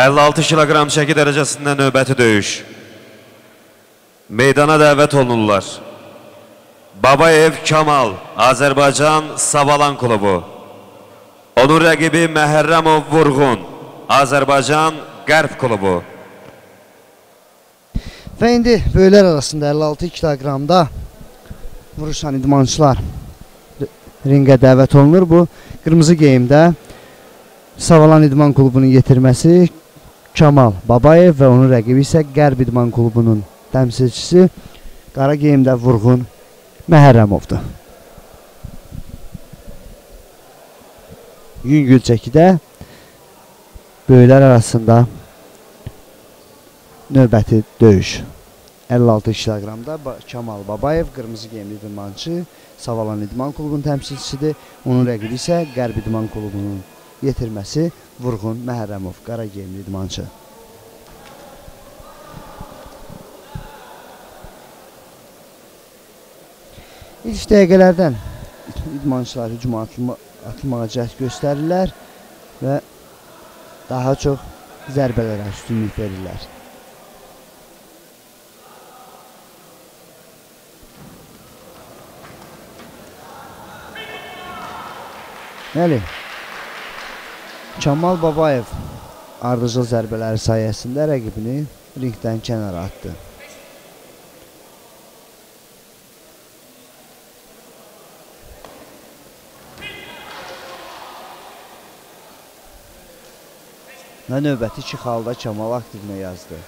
56 kilogram çəki dərəcəsində növbəti döyüş. Meydana dəvət olunurlar. Babayev Kamal, Azərbaycan Savalan klubu. Onun rəqibi Məhərrəmov Vurğun, Azərbaycan Qərb klubu. Və indi böyüklər arasında 56 kiloqramda vuruşan idmançılar ringə dəvət olunur. Bu qırmızı geyimdə Savalan İdman klubunun yetirməsi Kamal Babayev və onun rəqibi isə Qərb İdman klubunun təmsilçisi qara geyimdə Vurğun Məhərrəmovdur. Yüngül çəkidə böyüklər arasında növbəti döyüş. 56 kiloqramda Kamal Babayev qırmızı geyimli idmançı Savalan İdman klubunun təmsilçisidir. Onun rəqibi isə Qərb İdman klubunun yetirməsi Vurğun Məhərrəmov, qara geyimli idmançı. İlk dəqiqələrdən idmançılar hücuma atılmağa cəhd göstərirlər və daha çox zərbələrə üstünlük verirlər. Bəli, Kamal Babayev ardıcıl zərbələri sayəsində rəqibini ringdən kənara atdı. Və növbəti iki xalda Kamal aktivinə yazdı.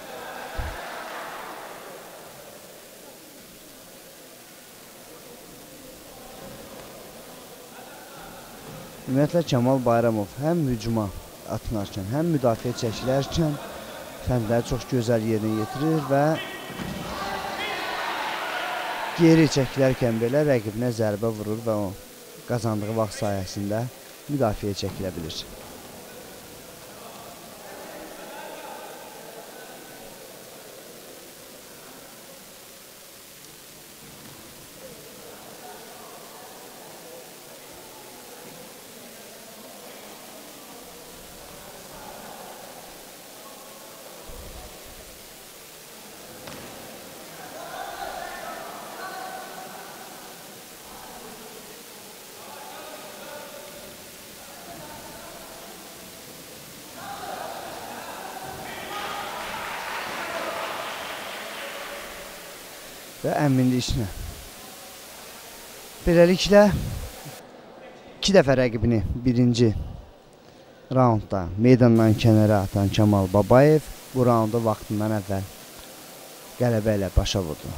Ümumiyyətlə Kamal Bayramov həm hücuma atınarkən, həm müdafiə çəkilərkən fəndləri çox gözəl yerinə yetirir və geri çəkilərkən belə rəqibinə zərbə vurur və o qazandığı vaxt sayəsində müdafiəyə çəkilə bilir. Və əminli işinə. Beləliklə, 2 dəfə rəqibini birinci raundda meydandan kənara atan Kamal Babayev bu raunda vaxtından əvvəl qələbə ilə başa vurdu.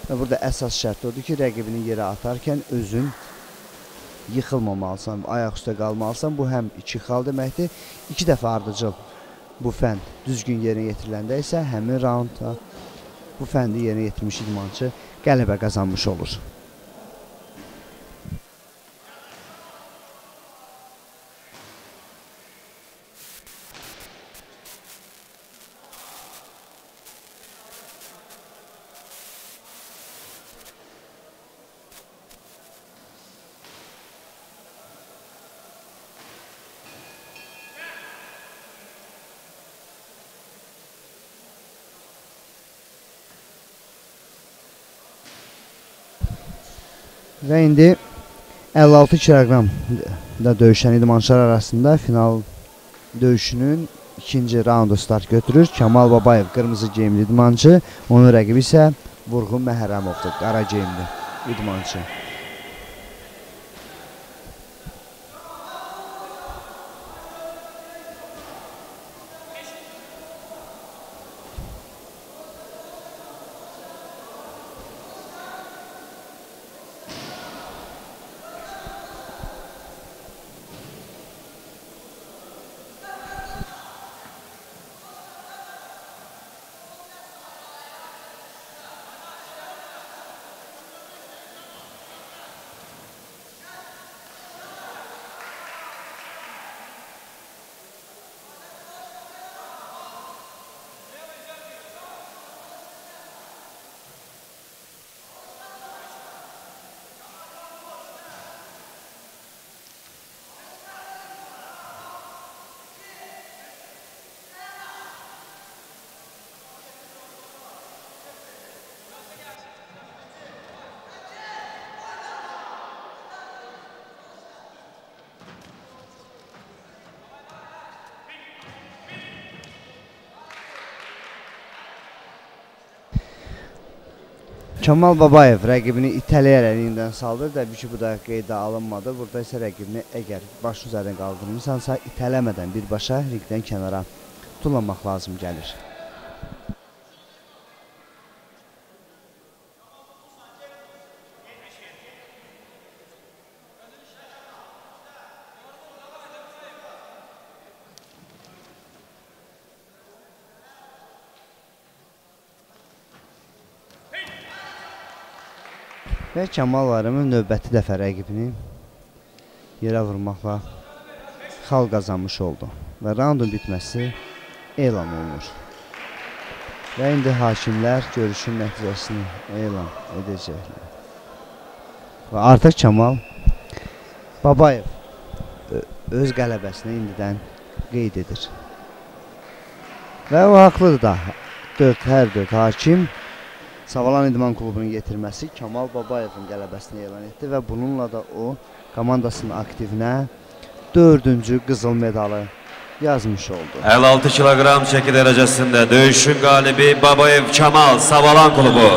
Və burada əsas şərt odur ki, rəqibini yerə atarkən özün yıxılmamalısan, ayaq üstə qalmalısan. Bu həm 2 xal deməkdir, 2 dəfə ardıcıl. Bu fənd düzgün yerinə yetiriləndə isə həmin raundda bu fəndi yerinə yetirmiş idmançı qələbə qazanmış olur. Və indi 56 kiloqramda döyüşən idmançılar arasında final döyüşünün ikinci raundu start götürür. Kamal Babayev qırmızı geyimli idmançı, onun rəqibi isə Vurğun Məhərrəmovdur, qara geyimli idmançı. Kamal Babayev rəqibini itələyərək ringdən saldı. Təbii ki, bu da qeydə alınmadı. Burada isə rəqibini əgər baş üzərinə qaldırmırsansa, itələmədən birbaşa ringdən kənara tullamaq lazım gəlir. Və Kamal Varımov növbəti dəfə rəqibini yerə vurmaqla xal qazanmış oldu. Və raundun bitməsi elan olunur. Və indi hakimlər görüşün nəticəsini elan edəcəklər. Və artıq Kamal Babayev öz qələbəsini indidən qeyd edir. Və o haqlıdır da. Hər dörd hakim Savalan İdman Klubunun yetirməsi Kamal Babayevin qələbəsini elan etdi və bununla da o komandasının aktivinə 4-cü qızıl medalı yazmış oldu. 56 kilogram çəki dərəcəsində döyüşün qalibi Babayev Kamal, Savalan Klubu.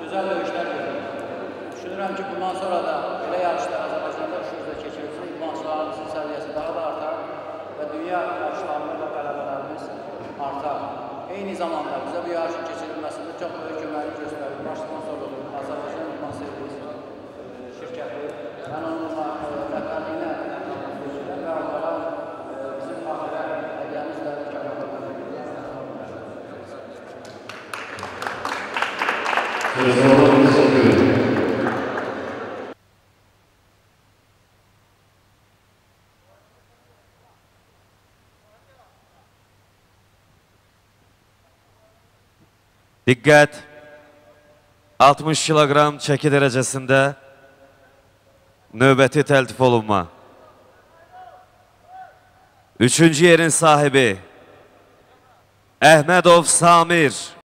Güzel dövüşler görüyoruz. Düşünürəm ki, bundan sonra da belə yarışlar Azərbaycanda üşürüzdə keçirilsin, idmançılarımızın səviyyəsi daha da artar və dünya yarışlarında da qələbələrimiz artar. Eyni zamanda bizə bu yarışın keçirilməsində çox böyük köməklik göstərir. Baş sponsorluğu Azərbaycan İdman Servis şirkəti. Mən onunla rəhbərliyinə verirəm və onlara bizim xatirə hədiyəmizlə mükafatlandırırıq. Diqqət! 60 kilogram çəki dərəcəsində növbəti təltif olunma. 3-cü yerin sahibi Əhmədov Samir.